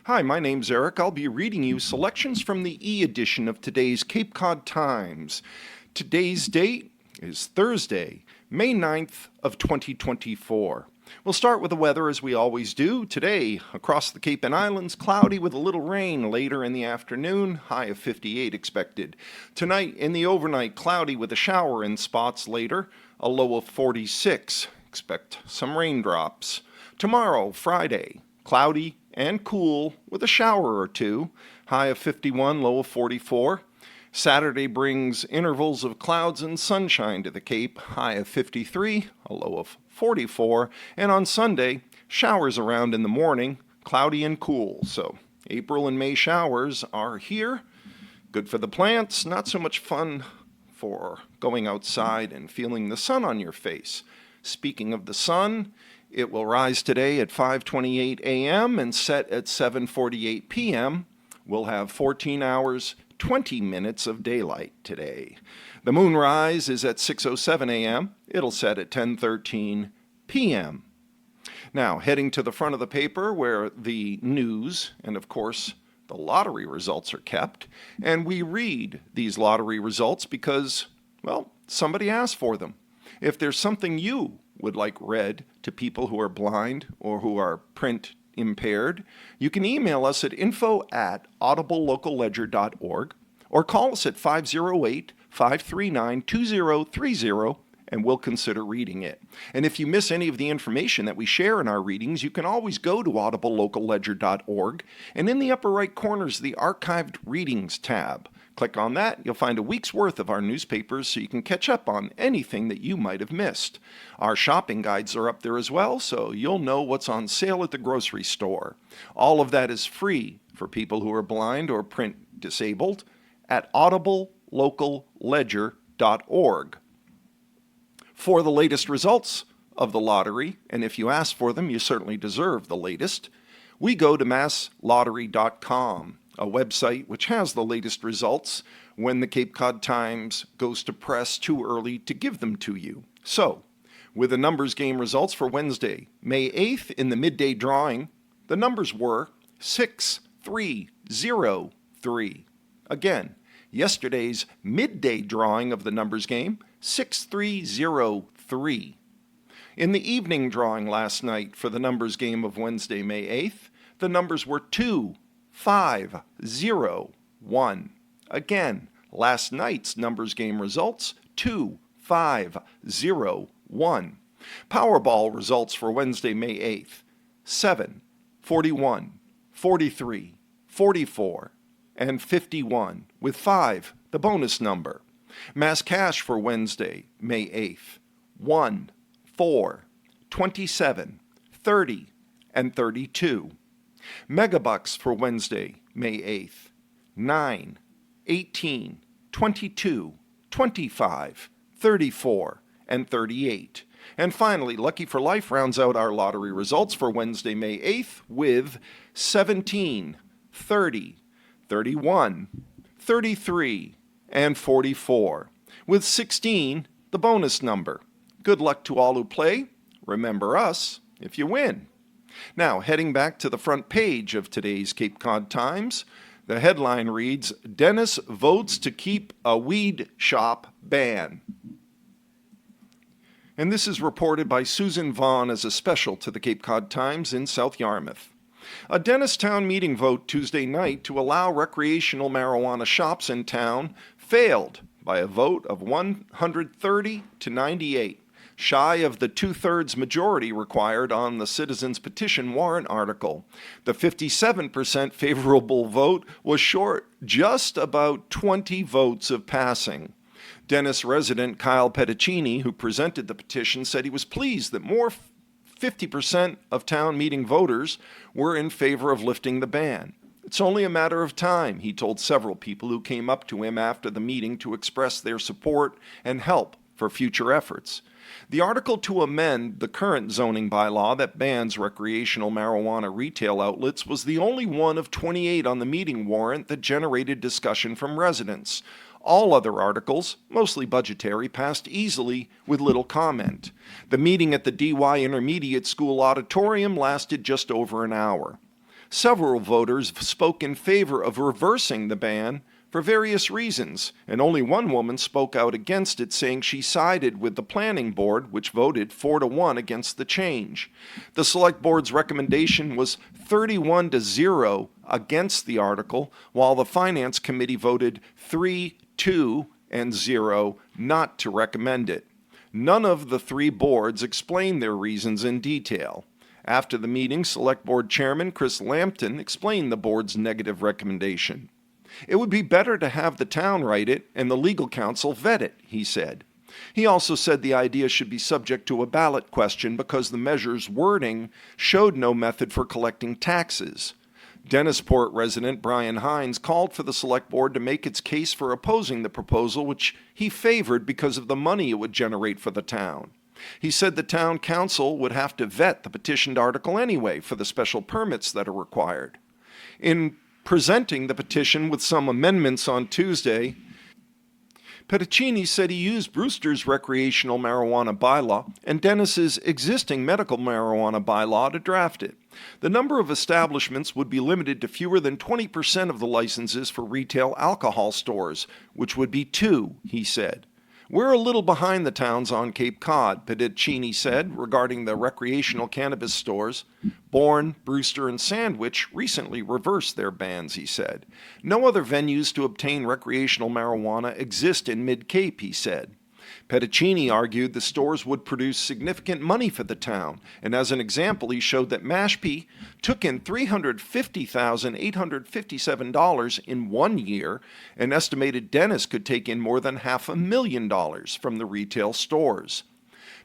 Hi, my name's Eric. I'll be reading you selections from the e-edition of today's Cape Cod Times. Today's date is Thursday, May 9th of 2024. We'll start with the weather as we always do. Today, across the Cape and Islands, cloudy with a little rain later in the afternoon, high of 58 expected. Tonight, in the overnight, cloudy with a shower in spots later, a low of 46. Expect some raindrops. Tomorrow, Friday, cloudy and cool with a shower or two, high of 51, low of 44. Saturday brings intervals of clouds and sunshine to the Cape, high of 53, a low of 44. And on Sunday, showers around in the morning, cloudy and cool. So April and May showers are here. Good for the plants, not so much fun for going outside and feeling the sun on your face. Speaking of the sun, it will rise today at 5:28 a.m. and set at 7:48 p.m. We'll have 14 hours, 20 minutes of daylight today. The moonrise is at 6:07 a.m. It'll set at 10:13 p.m. Now, heading to the front of the paper where the news and, of course, the lottery results are kept. And we read these lottery results because, well, somebody asked for them. If there's something you would like read to people who are blind or who are print impaired, you can email us at info@audiblelocalledger.org or call us at 508-539-2030 and we'll consider reading it. And if you miss any of the information that we share in our readings, you can always go to audiblelocalledger.org and in the upper right corner is the Archived Readings tab. Click on that, you'll find a week's worth of our newspapers so you can catch up on anything that you might have missed. Our shopping guides are up there as well, so you'll know what's on sale at the grocery store. All of that is free for people who are blind or print disabled at audiblelocalledger.org. For the latest results of the lottery, and if you ask for them, you certainly deserve the latest, we go to masslottery.com. A website which has the latest results when the Cape Cod Times goes to press too early to give them to you. So, with the numbers game results for Wednesday, May 8th in the midday drawing, the numbers were 6303. Again, yesterday's midday drawing of the numbers game, 6303. In the evening drawing last night for the numbers game of Wednesday, May 8th, the numbers were 2-5-0-1. Again, last night's numbers game results, 2-5-0-1. Powerball results for Wednesday, May 8th, 7, 41, 43, 44, and 51, with 5, the bonus number. Mass cash for Wednesday, May 8th, 1, 4, 27, 30, and 32. Megabucks for Wednesday, May 8th, 9, 18, 22, 25, 34, and 38. And finally, Lucky for Life rounds out our lottery results for Wednesday, May 8th with 17, 30, 31, 33, and 44, with 16, the bonus number. Good luck to all who play. Remember us if you win. Now, heading back to the front page of today's Cape Cod Times, the headline reads, Dennis votes to keep a weed shop ban. And this is reported by Susan Vaughn as a special to the Cape Cod Times in South Yarmouth. A Dennis town meeting vote Tuesday night to allow recreational marijuana shops in town failed by a vote of 130 to 98. Shy of the two-thirds majority required on the citizens' petition warrant article. The 57% favorable vote was short just about 20 votes of passing. Dennis resident Kyle Petticini, who presented the petition, said he was pleased that more 50% of town meeting voters were in favor of lifting the ban. It's only a matter of time, he told several people who came up to him after the meeting to express their support and help for future efforts. The article to amend the current zoning bylaw that bans recreational marijuana retail outlets was the only one of 28 on the meeting warrant that generated discussion from residents. All other articles, mostly budgetary, passed easily with little comment. The meeting at the DY Intermediate School auditorium lasted just over an hour. Several voters spoke in favor of reversing the ban for various reasons, and only one woman spoke out against it, saying she sided with the planning board, which voted 4-1 against the change. The select board's recommendation was 31-0 against the article, while the finance committee voted 3-2 and 0 not to recommend it. None of the three boards explained their reasons in detail. After the meeting, Select Board Chairman Chris Lampton explained the board's negative recommendation. It would be better to have the town write it and the legal counsel vet it, he said. He also said the idea should be subject to a ballot question because the measure's wording showed no method for collecting taxes. Dennisport resident Brian Hines called for the select board to make its case for opposing the proposal, which he favored because of the money it would generate for the town. He said the town council would have to vet the petitioned article anyway for the special permits that are required. In presenting the petition with some amendments on Tuesday, Petticini said he used Brewster's recreational marijuana bylaw and Dennis's existing medical marijuana bylaw to draft it. The number of establishments would be limited to fewer than 20% of the licenses for retail alcohol stores, which would be 2, he said. We're a little behind the towns on Cape Cod, Petticini said, regarding the recreational cannabis stores. Bourne, Brewster, and Sandwich recently reversed their bans, he said. No other venues to obtain recreational marijuana exist in Mid-Cape, he said. Petticini argued the stores would produce significant money for the town, and as an example, he showed that Mashpee took in $350,857 in 1 year, and estimated Dennis could take in more than $500,000 from the retail stores.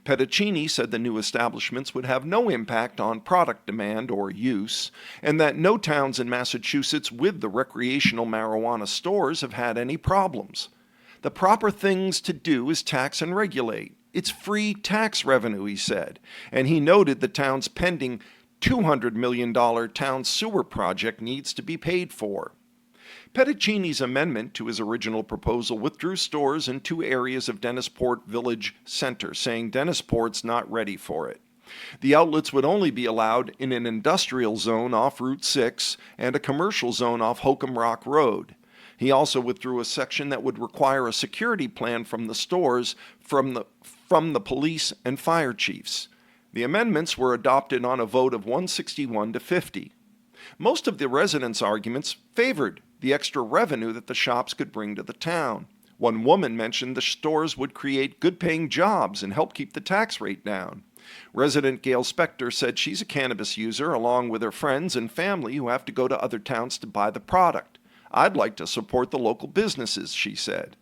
Petticini said the new establishments would have no impact on product demand or use, and that no towns in Massachusetts with the recreational marijuana stores have had any problems. The proper things to do is tax and regulate. It's free tax revenue, he said, and he noted the town's pending $200 million town sewer project needs to be paid for. Petticini's amendment to his original proposal withdrew stores in 2 areas of Dennisport Village Center, saying Dennisport's not ready for it. The outlets would only be allowed in an industrial zone off Route 6 and a commercial zone off Holcomb Rock Road. He also withdrew a section that would require a security plan from the stores from the police and fire chiefs. The amendments were adopted on a vote of 161 to 50. Most of the residents' arguments favored the extra revenue that the shops could bring to the town. One woman mentioned the stores would create good-paying jobs and help keep the tax rate down. Resident Gail Spector said she's a cannabis user along with her friends and family who have to go to other towns to buy the product. I'd like to support the local businesses, she said.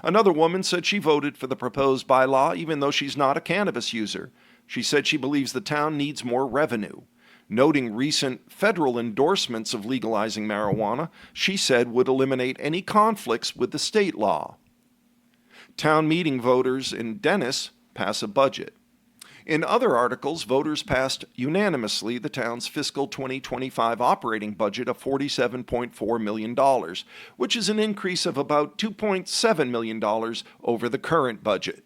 Another woman said she voted for the proposed bylaw even though she's not a cannabis user. She said she believes the town needs more revenue. Noting recent federal endorsements of legalizing marijuana, she said would eliminate any conflicts with the state law. Town meeting voters in Dennis pass a budget. In other articles, voters passed unanimously the town's fiscal 2025 operating budget of $47.4 million, which is an increase of about $2.7 million over the current budget.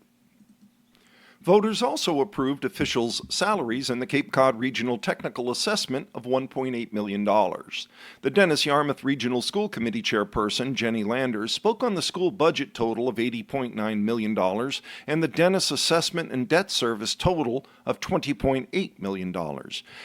Voters also approved officials' salaries and the Cape Cod Regional Technical Assessment of $1.8 million. The Dennis-Yarmouth Regional School Committee chairperson, Jenny Landers, spoke on the school budget total of $80.9 million and the Dennis Assessment and Debt Service total of $20.8 million.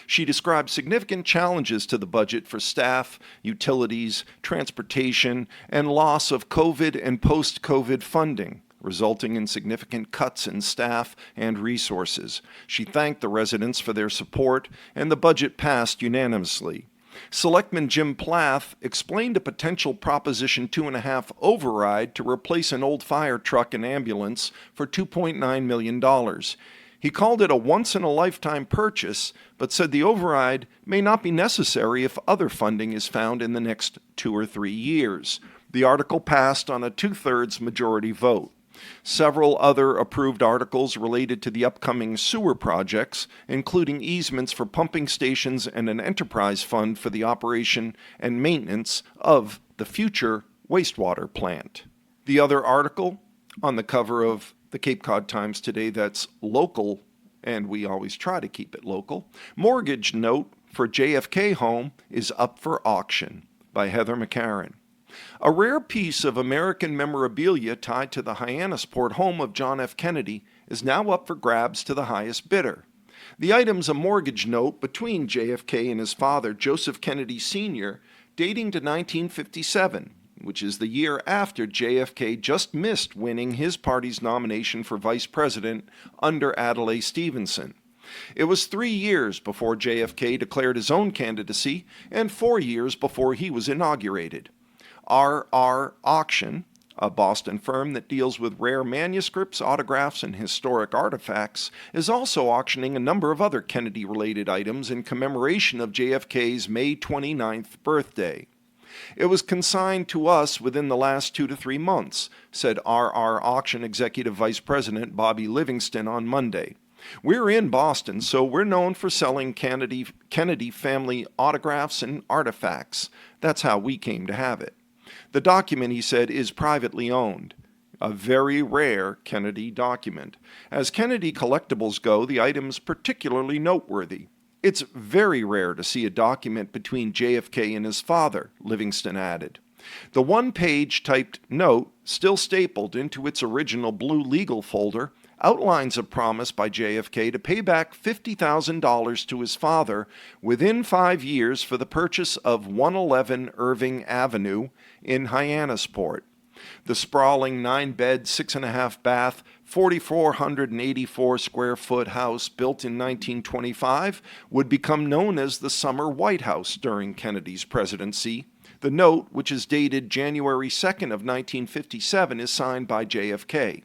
She described significant challenges to the budget for staff, utilities, transportation, and loss of COVID and post-COVID funding, resulting in significant cuts in staff and resources. She thanked the residents for their support, and the budget passed unanimously. Selectman Jim Plath explained a potential Proposition 2.5 override to replace an old fire truck and ambulance for $2.9 million. He called it a once-in-a-lifetime purchase, but said the override may not be necessary if other funding is found in the next 2 or 3 years. The article passed on a 2/3 majority vote. Several other approved articles related to the upcoming sewer projects, including easements for pumping stations and an enterprise fund for the operation and maintenance of the future wastewater plant. The other article on the cover of the Cape Cod Times today that's local, and we always try to keep it local, mortgage note for JFK home is up for auction by Heather McCarran. A rare piece of American memorabilia tied to the Hyannisport home of John F. Kennedy is now up for grabs to the highest bidder. The item's a mortgage note between JFK and his father, Joseph Kennedy Sr., dating to 1957, which is the year after JFK just missed winning his party's nomination for vice president under Adlai Stevenson. It was 3 years before JFK declared his own candidacy and 4 years before he was inaugurated. R.R. Auction, a Boston firm that deals with rare manuscripts, autographs, and historic artifacts, is also auctioning a number of other Kennedy-related items in commemoration of JFK's May 29th birthday. It was consigned to us within the last 2 to 3 months, said R.R. Auction Executive Vice President Bobby Livingston on Monday. We're in Boston, so we're known for selling Kennedy family autographs and artifacts. That's how we came to have it. The document, he said, is privately owned. A very rare Kennedy document. As Kennedy collectibles go, the item's particularly noteworthy. It's very rare to see a document between JFK and his father, Livingston added. The one-page typed note, still stapled into its original blue legal folder, outlines a promise by JFK to pay back $50,000 to his father within 5 years for the purchase of 111 Irving Avenue in Hyannisport. The sprawling 9-bed, 6.5-bath, 4,484 square foot house built in 1925 would become known as the Summer White House during Kennedy's presidency. The note, which is dated January 2nd of 1957, is signed by JFK.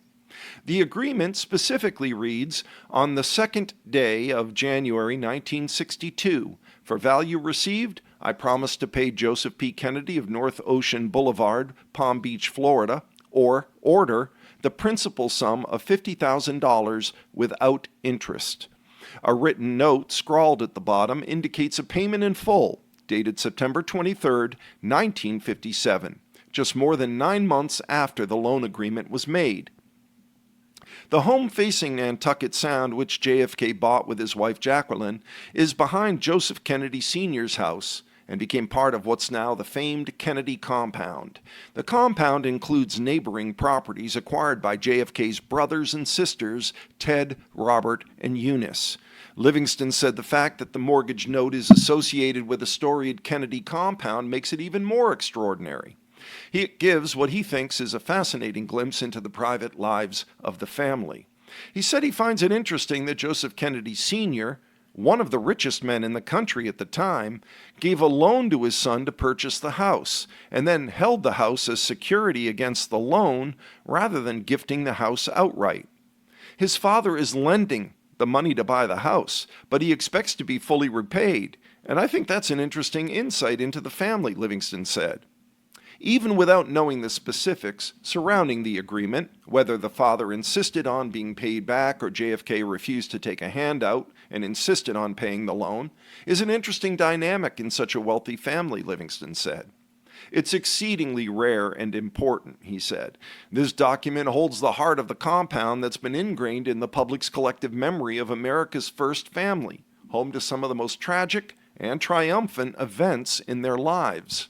The agreement specifically reads, on the second day of January 1962, for value received, I promise to pay Joseph P. Kennedy of North Ocean Boulevard, Palm Beach, Florida, or order the principal sum of $50,000 without interest. A written note scrawled at the bottom indicates a payment in full, dated September 23, 1957, just more than 9 months after the loan agreement was made. The home facing Nantucket Sound, which JFK bought with his wife Jacqueline, is behind Joseph Kennedy Sr.'s house and became part of what's now the famed Kennedy compound. The compound includes neighboring properties acquired by JFK's brothers and sisters, Ted, Robert, and Eunice. Livingston said the fact that the mortgage note is associated with a storied Kennedy compound makes it even more extraordinary. He gives what he thinks is a fascinating glimpse into the private lives of the family. He said he finds it interesting that Joseph Kennedy Sr., one of the richest men in the country at the time, gave a loan to his son to purchase the house, and then held the house as security against the loan rather than gifting the house outright. His father is lending the money to buy the house, but he expects to be fully repaid, and I think that's an interesting insight into the family, Livingston said. Even without knowing the specifics surrounding the agreement, whether the father insisted on being paid back or JFK refused to take a handout and insisted on paying the loan, is an interesting dynamic in such a wealthy family, Livingston said. It's exceedingly rare and important, he said. This document holds the heart of the compound that's been ingrained in the public's collective memory of America's first family, home to some of the most tragic and triumphant events in their lives.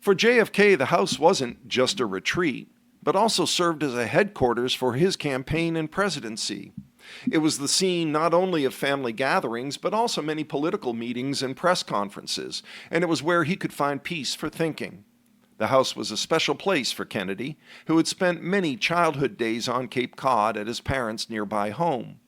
For JFK, the house wasn't just a retreat, but also served as a headquarters for his campaign and presidency. It was the scene not only of family gatherings, but also many political meetings and press conferences, and it was where he could find peace for thinking. The house was a special place for Kennedy, who had spent many childhood days on Cape Cod at his parents' nearby home.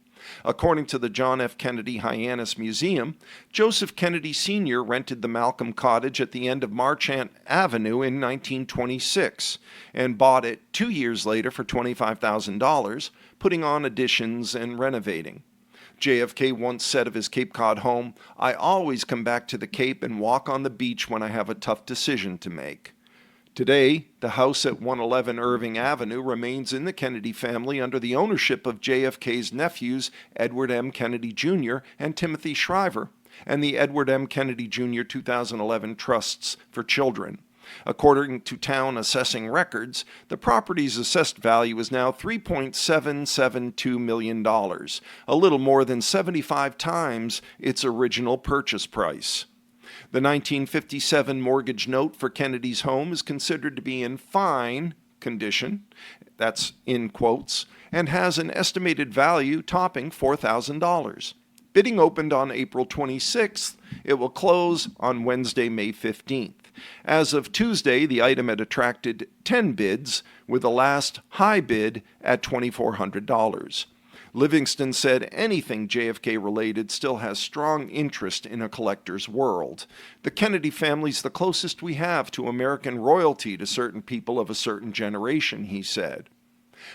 According to the John F. Kennedy Hyannis Museum, Joseph Kennedy Sr. rented the Malcolm Cottage at the end of Marchant Avenue in 1926 and bought it 2 years later for $25,000, putting on additions and renovating. JFK once said of his Cape Cod home, "I always come back to the Cape and walk on the beach when I have a tough decision to make." Today, the house at 111 Irving Avenue remains in the Kennedy family under the ownership of JFK's nephews Edward M. Kennedy Jr. and Timothy Shriver, and the Edward M. Kennedy Jr. 2011 Trusts for Children. According to town assessing records, the property's assessed value is now $3.772 million, a little more than 75 times its original purchase price. The 1957 mortgage note for Kennedy's home is considered to be in fine condition, that's in quotes, and has an estimated value topping $4,000. Bidding opened on April 26th. It will close on Wednesday, May 15th. As of Tuesday, the item had attracted 10 bids, with the last high bid at $2,400. Livingston said anything JFK related still has strong interest in a collector's world. The Kennedy family's the closest we have to American royalty to certain people of a certain generation, he said.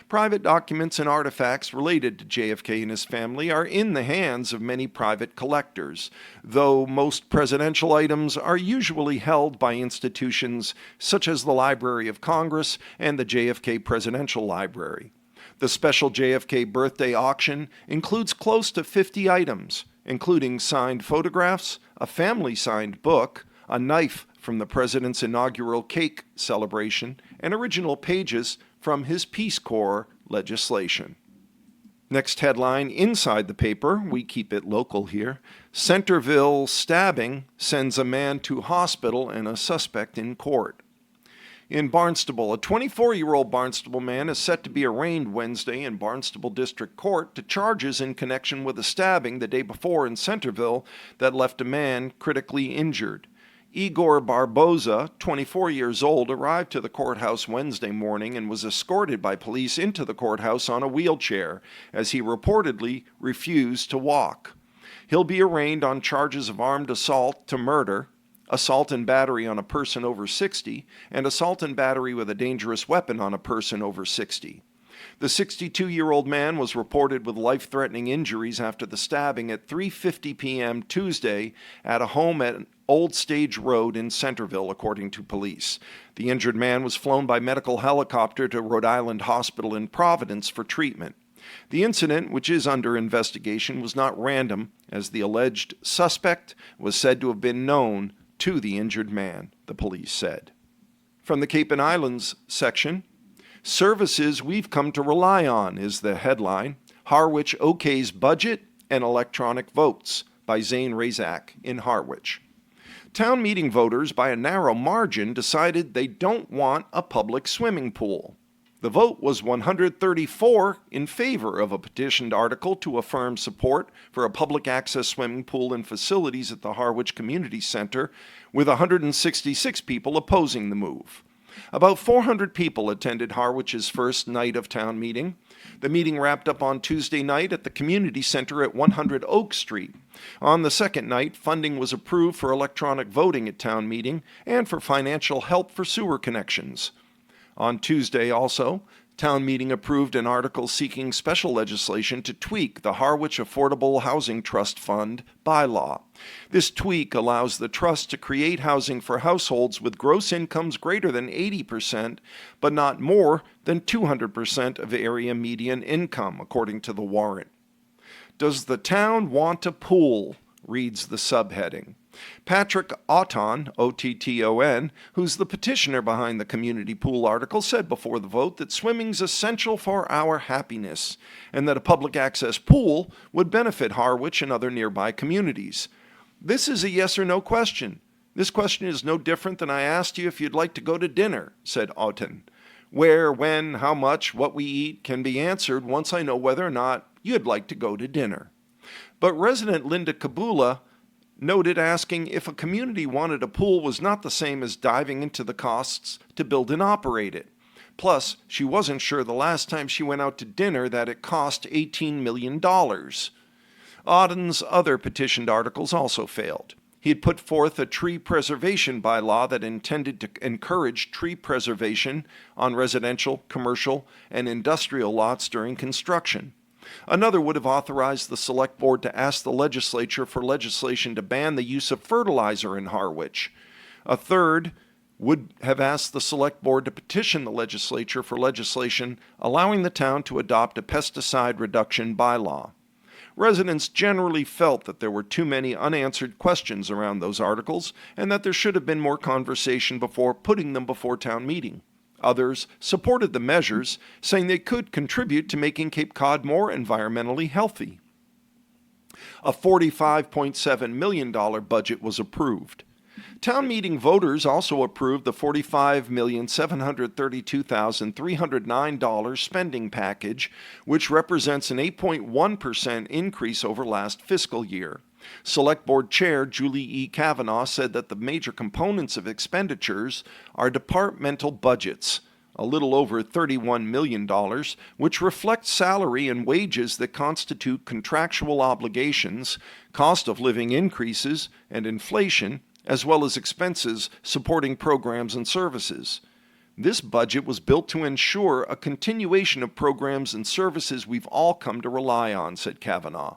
Private documents and artifacts related to JFK and his family are in the hands of many private collectors, though most presidential items are usually held by institutions such as the Library of Congress and the JFK Presidential Library. The special JFK birthday auction includes close to 50 items, including signed photographs, a family-signed book, a knife from the president's inaugural cake celebration, and original pages from his Peace Corps legislation. Next headline inside the paper, we keep it local here. Centerville stabbing sends a man to hospital and a suspect in court. In Barnstable, a 24-year-old Barnstable man is set to be arraigned Wednesday in Barnstable District Court to charges in connection with a stabbing the day before in Centerville that left a man critically injured. Igor Barboza, 24 years old, arrived to the courthouse Wednesday morning and was escorted by police into the courthouse on a wheelchair, as he reportedly refused to walk. He'll be arraigned on charges of armed assault to murder, assault and battery on a person over 60, and assault and battery with a dangerous weapon on a person over 60. The 62-year-old man was reported with life-threatening injuries after the stabbing at 3:50 p.m. Tuesday at a home at Old Stage Road in Centerville, according to police. The injured man was flown by medical helicopter to Rhode Island Hospital in Providence for treatment. The incident, which is under investigation, was not random, as the alleged suspect was said to have been known to the injured man, the police said. From the Cape and Islands section, services we've come to rely on is the headline. Harwich OK's budget and electronic votes by Zane Razak in Harwich. Town meeting voters, by a narrow margin, decided they don't want a public swimming pool. The vote was 134 in favor of a petitioned article to affirm support for a public access swimming pool and facilities at the Harwich Community Center, with 166 people opposing the move. About 400 people attended Harwich's first night of town meeting. The meeting wrapped up on Tuesday night at the Community Center at 100 Oak Street. On the second night, funding was approved for electronic voting at town meeting and for financial help for sewer connections. On Tuesday also, town meeting approved an article seeking special legislation to tweak the Harwich Affordable Housing Trust Fund bylaw. This tweak allows the trust to create housing for households with gross incomes greater than 80%, but not more than 200% of area median income, according to the warrant. Does the town want a pool? Reads the subheading. Patrick Otton, O-T-T-O-N, who's the petitioner behind the community pool article, said before the vote that swimming's essential for our happiness and that a public access pool would benefit Harwich and other nearby communities. This is a yes or no question. This question is no different than I asked you if you'd like to go to dinner, said Otton. Where, when, how much, what we eat can be answered once I know whether or not you'd like to go to dinner. But resident Linda Kabula noted asking if a community wanted a pool was not the same as diving into the costs to build and operate it. Plus, she wasn't sure the last time she went out to dinner that it cost $18 million. Otton's other petitioned articles also failed. He had put forth a tree preservation bylaw that intended to encourage tree preservation on residential, commercial, and industrial lots during construction. Another would have authorized the Select Board to ask the legislature for legislation to ban the use of fertilizer in Harwich. A third would have asked the Select Board to petition the legislature for legislation allowing the town to adopt a pesticide reduction bylaw. Residents generally felt that there were too many unanswered questions around those articles and that there should have been more conversation before putting them before town meeting. Others supported the measures, saying they could contribute to making Cape Cod more environmentally healthy. A $45.7 million budget was approved. Town meeting voters also approved the $45,732,309 spending package, which represents an 8.1% increase over last fiscal year. Select Board Chair Julie E. Kavanaugh said that the major components of expenditures are departmental budgets, a little over $31 million, which reflect salary and wages that constitute contractual obligations, cost of living increases, and inflation, as well as expenses supporting programs and services. This budget was built to ensure a continuation of programs and services we've all come to rely on, said Kavanaugh.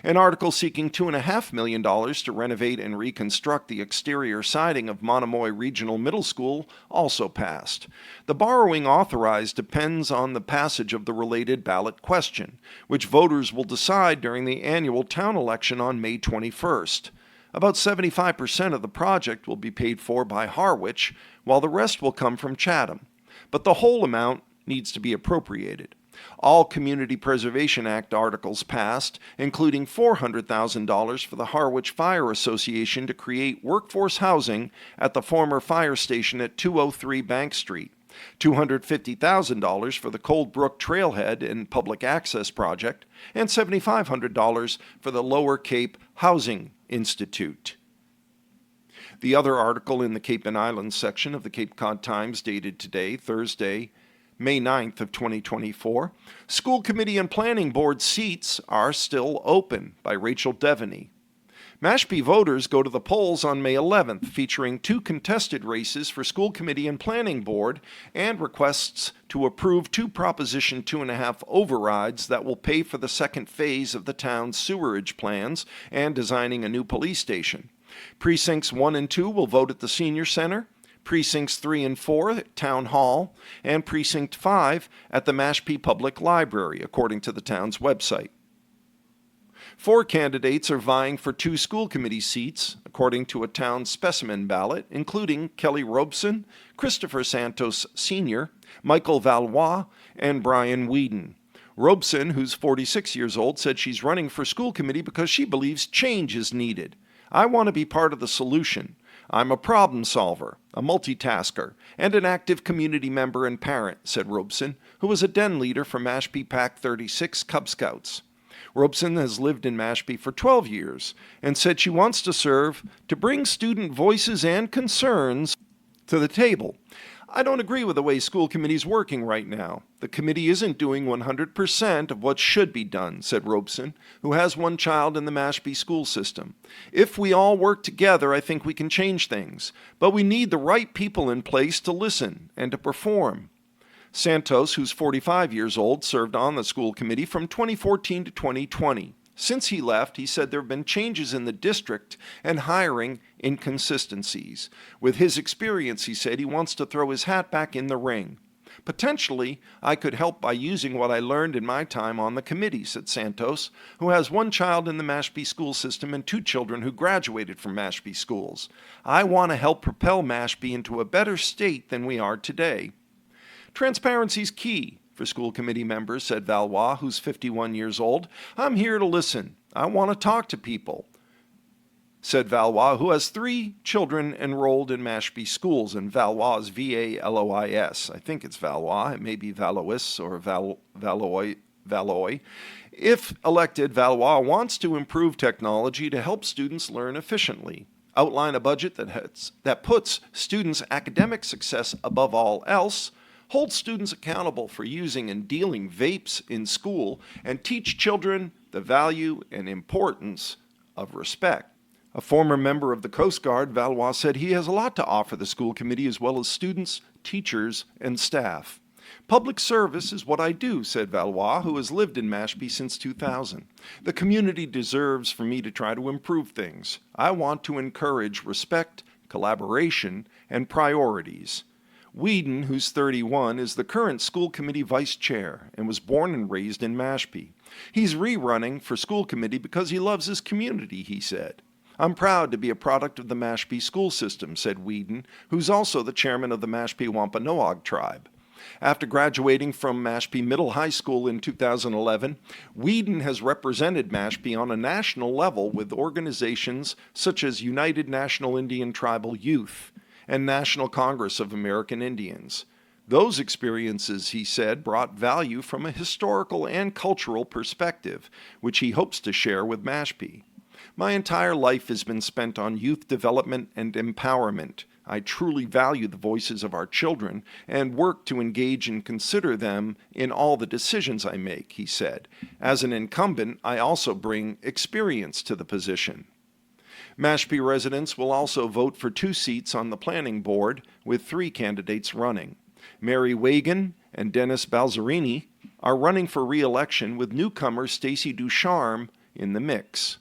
An article seeking $2.5 million to renovate and reconstruct the exterior siding of Monomoy Regional Middle School also passed. The borrowing authorized depends on the passage of the related ballot question, which voters will decide during the annual town election on May 21st. About 75% of the project will be paid for by Harwich, while the rest will come from Chatham. But the whole amount needs to be appropriated. All Community Preservation Act articles passed, including $400,000 for the Harwich Fire Association to create workforce housing at the former fire station at 203 Bank Street, $250,000 for the Cold Brook Trailhead and Public Access Project, and $7,500 for the Lower Cape Housing Institute. The other article in the Cape and Islands section of the Cape Cod Times dated today, Thursday, May 9th of 2024, School Committee and Planning Board seats are still open, by Rachel Devaney. Mashpee voters go to the polls on May 11th, featuring 2 contested races for School Committee and Planning Board and requests to approve 2 Proposition 2.5 overrides that will pay for the second phase of the town's sewerage plans and designing a new police station. Precincts 1 and 2 will vote at the Senior Center, Precincts 3 and 4 at Town Hall, and Precinct 5 at the Mashpee Public Library, according to the town's website. 4 candidates are vying for 2 school committee seats, according to a town specimen ballot, including Kelly Robeson, Christopher Santos Sr., Michael Valois, and Brian Whedon. Robeson, who's 46 years old, said she's running for school committee because she believes change is needed. I want to be part of the solution. I'm a problem solver, a multitasker, and an active community member and parent, said Robeson, who was a den leader for Mashpee Pac 36 Cub Scouts. Robeson has lived in Mashpee for 12 years and said she wants to serve to bring student voices and concerns to the table. I don't agree with the way school committee's working right now. The committee isn't doing 100% of what should be done, said Robeson, who has 1 child in the Mashpee school system. If we all work together, I think we can change things. But we need the right people in place to listen and to perform. Santos, who's 45 years old, served on the school committee from 2014 to 2020. Since he left, he said there have been changes in the district and hiring inconsistencies. With his experience, he said he wants to throw his hat back in the ring. Potentially, I could help by using what I learned in my time on the committee, said Santos, who has 1 child in the Mashpee school system and 2 children who graduated from Mashpee schools. I want to help propel Mashpee into a better state than we are today. Transparency's key for school committee members, said Valois, who's 51 years old. I'm here to listen. I want to talk to people, said Valois, who has 3 children enrolled in Mashpee schools, and Valois is V-A-L-O-I-S. I think it's Valois. It may be Valois or Valois. If elected, Valois wants to improve technology to help students learn efficiently, outline a budget that puts students' academic success above all else, hold students accountable for using and dealing vapes in school, and teach children the value and importance of respect. A former member of the Coast Guard, Valois, said he has a lot to offer the school committee as well as students, teachers, and staff. Public service is what I do, said Valois, who has lived in Mashpee since 2000. The community deserves for me to try to improve things. I want to encourage respect, collaboration, and priorities. Whedon, who's 31, is the current school committee vice chair and was born and raised in Mashpee. He's rerunning for school committee because he loves his community, he said. I'm proud to be a product of the Mashpee school system, said Whedon, who's also the chairman of the Mashpee Wampanoag tribe. After graduating from Mashpee Middle High School in 2011, Whedon has represented Mashpee on a national level with organizations such as United National Indian Tribal Youth and National Congress of American Indians. Those experiences, he said, brought value from a historical and cultural perspective, which he hopes to share with Mashpee. My entire life has been spent on youth development and empowerment. I truly value the voices of our children and work to engage and consider them in all the decisions I make, he said. As an incumbent, I also bring experience to the position. Mashpee residents will also vote for 2 seats on the planning board, with 3 candidates running. Mary Wagan and Dennis Balzerini are running for re-election, with newcomer Stacey Ducharme in the mix.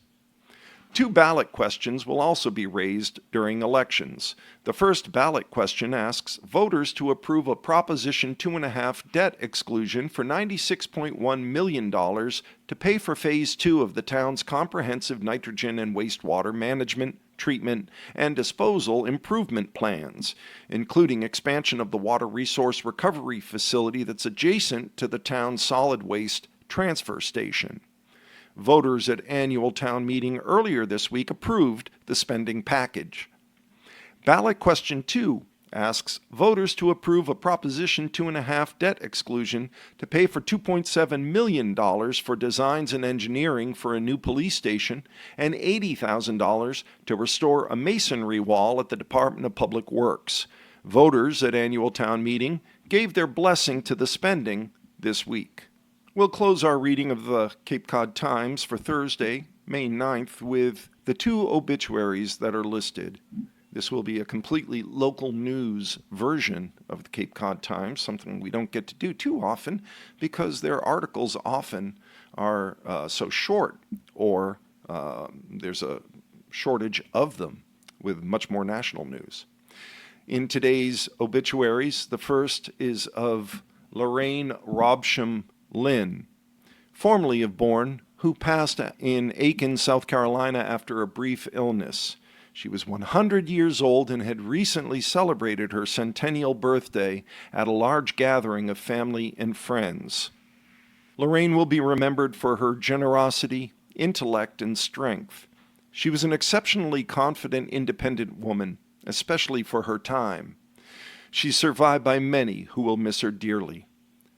2 ballot questions will also be raised during elections. The first ballot question asks voters to approve a Proposition 2.5 debt exclusion for $96.1 million to pay for Phase 2 of the town's comprehensive nitrogen and wastewater management, treatment, and disposal improvement plans, including expansion of the water resource recovery facility that's adjacent to the town's solid waste transfer station. Voters at annual town meeting earlier this week approved the spending package. Ballot question 2 asks voters to approve a Proposition 2.5 debt exclusion to pay for $2.7 million for designs and engineering for a new police station and $80,000 to restore a masonry wall at the Department of Public Works. Voters at annual town meeting gave their blessing to the spending this week. We'll close our reading of the Cape Cod Times for Thursday, May 9th, with the 2 obituaries that are listed. This will be a completely local news version of the Cape Cod Times, something we don't get to do too often because their articles often are so short, or there's a shortage of them with much more national news. In today's obituaries, the first is of Lorraine Robsham Lynn, formerly of Bourne, who passed in Aiken, South Carolina after a brief illness. She was 100 years old and had recently celebrated her centennial birthday at a large gathering of family and friends. Lorraine will be remembered for her generosity, intellect, and strength. She was an exceptionally confident, independent woman, especially for her time. She's survived by many who will miss her dearly.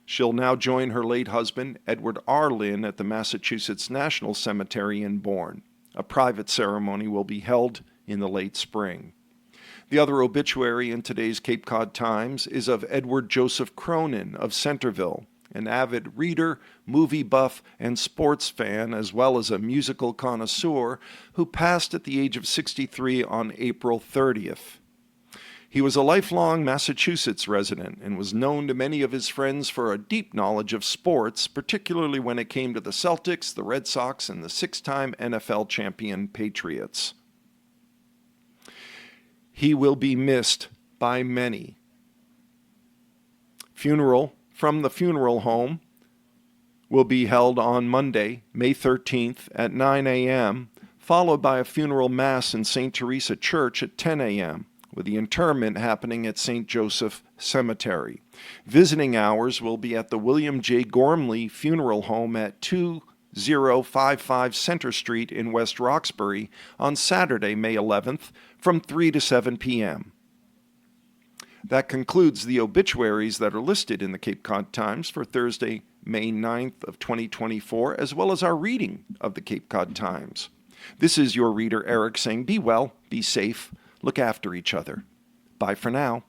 She'll now join her late husband, Edward R. Lynn, at the Massachusetts National Cemetery in Bourne. A private ceremony will be held in the late spring. The other obituary in today's Cape Cod Times is of Edward Joseph Cronin of Centerville, an avid reader, movie buff, and sports fan, as well as a musical connoisseur, who passed at the age of 63 on April 30th. He was a lifelong Massachusetts resident and was known to many of his friends for a deep knowledge of sports, particularly when it came to the Celtics, the Red Sox, and the 6-time NFL champion Patriots. He will be missed by many. Funeral from the funeral home will be held on Monday, May 13th at 9 a.m., followed by a funeral mass in St. Teresa Church at 10 a.m., with the interment happening at St. Joseph Cemetery. Visiting hours will be at the William J. Gormley Funeral Home at 2055 Center Street in West Roxbury on Saturday, May 11th, from 3 to 7 p.m. That concludes the obituaries that are listed in the Cape Cod Times for Thursday, May 9th of 2024, as well as our reading of the Cape Cod Times. This is your reader, Eric, saying be well, be safe, look after each other. Bye for now.